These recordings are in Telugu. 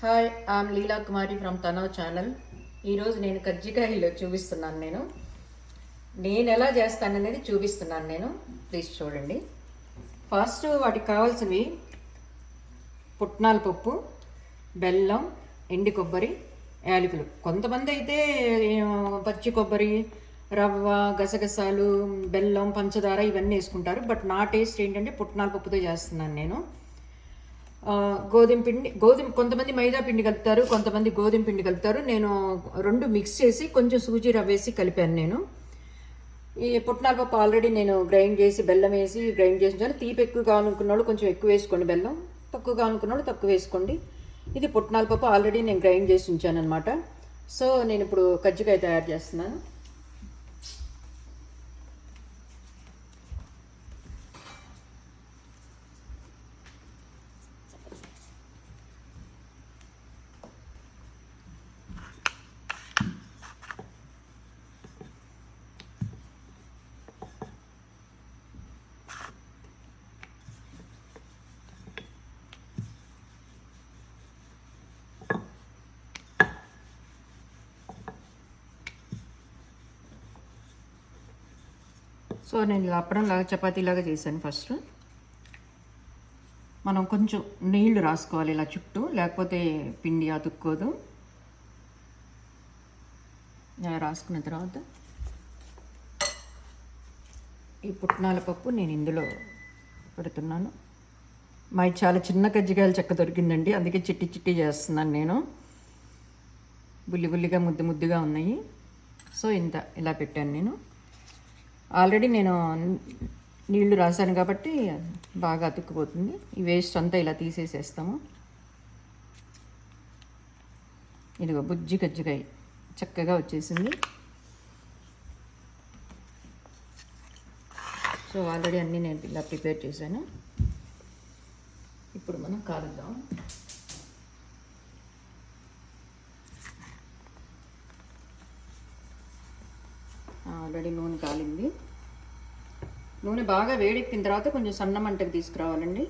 Hi, I'm Leela Kumari from Tanav channel. ఈరోజు నేను కజ్జికాయలు చూపిస్తున్నాను. నేను ఎలా చేస్తాననేది చూపిస్తున్నాను. ప్లీజ్ చూడండి. ఫస్ట్ వాటికి కావాల్సినవి పుట్నాల పప్పు, బెల్లం, ఎండి కొబ్బరి, యాలకులు. కొంతమంది అయితే పచ్చి కొబ్బరి, రవ్వ, గసగసాలు, బెల్లం, పంచదార ఇవన్నీ వేసుకుంటారు. బట్ నా టేస్ట్ ఏంటంటే పుట్నాల పప్పుతో చేస్తున్నాను నేను. గోధుమ కొంతమంది మైదా పిండి కలుపుతారు, కొంతమంది గోధుమ పిండి కలుపుతారు. నేను రెండు మిక్స్ చేసి కొంచెం సూజీ రవ్వ వేసి కలిపాను. ఈ పుట్నాల పప్పు ఆల్రెడీ నేను గ్రైండ్ చేసి బెల్లం వేసి గ్రైండ్ చేసి తీపి ఎక్కువ కావాలనుకున్న వాళ్ళు కొంచెం ఎక్కువ వేసుకోండి, బెల్లం తక్కువ కావాలనుకున్న వాళ్ళు తక్కువ వేసుకోండి. ఇది పుట్నాల పప్పు ఆల్రెడీ నేను గ్రైండ్ చేసి ఉంచాను అనమాట. సో నేను ఇప్పుడు కజ్జికాయ తయారు చేస్తున్నాను. సో నేను అప్పడంలాగా చపాతీలాగా చేశాను. ఫస్ట్ మనం కొంచెం నీళ్లు రాసుకోవాలి ఇలా చుట్టూ, లేకపోతే పిండి అతుక్కోదు. ఇలా రాసుకున్న తర్వాత ఈ పుట్నాల పప్పు నేను ఇందులో పెడుతున్నాను. మా చాలా చిన్న కజ్జికాయల చెక్క దొరికిందండి, అందుకే చిట్టి చిట్టి చేస్తున్నాను నేను. బుల్లి బుల్లిగా ముద్దు ముద్దుగా ఉన్నాయి. సో ఇలా పెట్టాను నేను. ఆల్రెడీ నేను నీళ్లు రాశాను కాబట్టి బాగా అతుక్కుపోతుంది. ఈ వేస్ట్ అంతా ఇలా తీసేసేస్తాము. ఇదిగో బుజ్జి కజ్జికాయ చక్కగా వచ్చేసింది. సో ఆల్రెడీ అన్నీ నేను ఇలా ప్రిపేర్ చేశాను. ఇప్పుడు మనం కాలుద్దాం. ఆల్రెడీ నూనె కాలింది. నూనె బాగా వేడెక్కిన తర్వాత కొంచెం సన్న మంటకు తీసుకురావాలండి.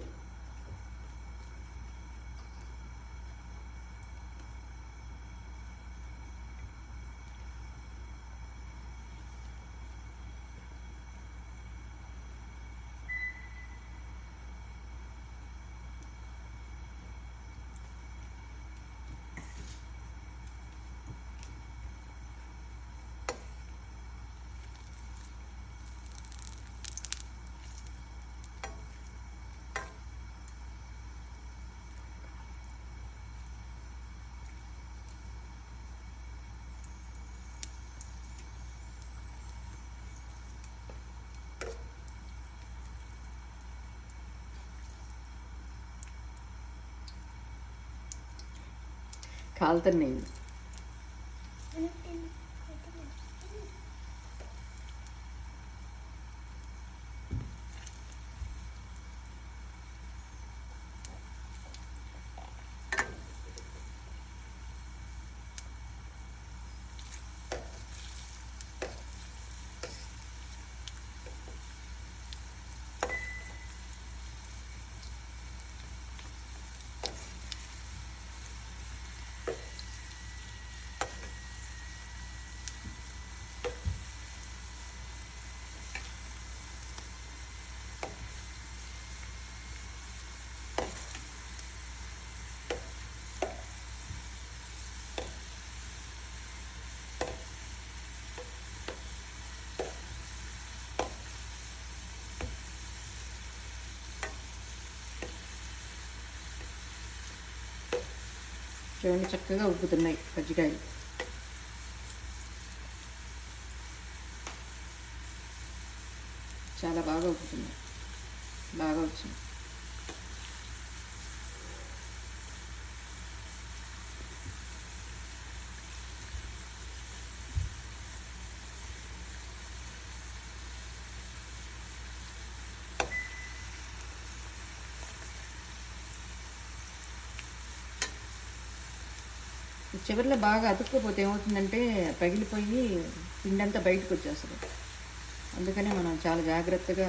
కాలుతున్నాయి. చూడండి చక్కగా ఉబ్బుతున్నాయి కజ్జికాయలు. చాలా బాగా ఉబ్బుతున్నాయి, బాగా వచ్చింది. చివరిలో బాగా అతుక్కుపోతే ఏమవుతుందంటే పగిలిపోయి పిండంతా బయటకు వచ్చేస్తుంది. అందుకనే మనం చాలా జాగ్రత్తగా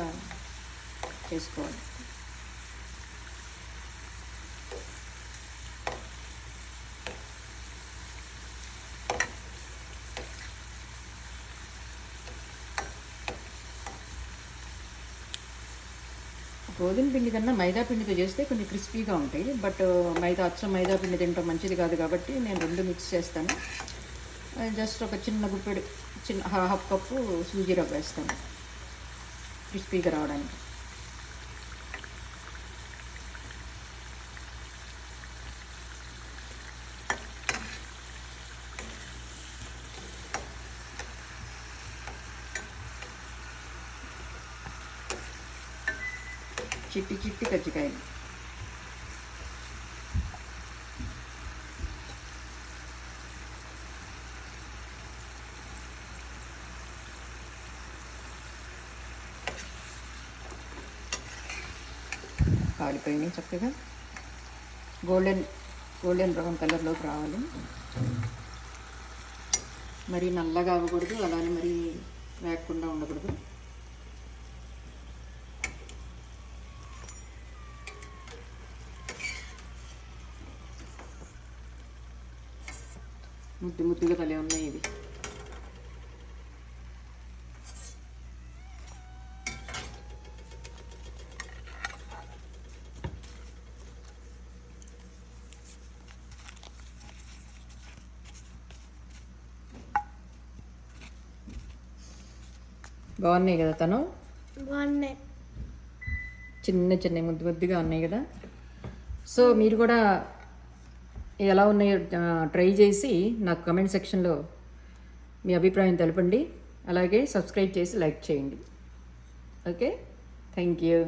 చేసుకోవాలి. గోధుమ పిండి కన్నా మైదా పిండితో చేస్తే కొంచెం క్రిస్పీగా ఉంటాయి. బట్ అచ్చం మైదా పిండి తింటాం మంచిది కాదు కాబట్టి నేను రెండు మిక్స్ చేస్తాను. జస్ట్ ఒక చిన్న గుప్పెడు హాఫ్ కప్పు సూజీ రవ్వ వేస్తాను క్రిస్పీగా రావడానికి. చిట్టి చిట్టి కజ్జికాయలు. కాలిపోయినాయి చక్కగా గోల్డెన్ బ్రౌన్ కలర్లోకి రావాలి. మరి నల్లగా అవ్వకూడదు, అలానే మరి వేగకుండా ఉండకూడదు. ముద్దుగా తలే ఉన్నాయి ఇవి. బాగున్నాయి కదా తను? బాగున్నాయి. చిన్న ముద్దుగా ఉన్నాయి కదా. సో మీరు కూడా ఎలా ఉన్నాయో ట్రై చేసి నాకు కమెంట్ సెక్షన్లో మీ అభిప్రాయం తెలపండి. అలాగే సబ్స్క్రైబ్ చేసి లైక్ చేయండి. Okay, thank you.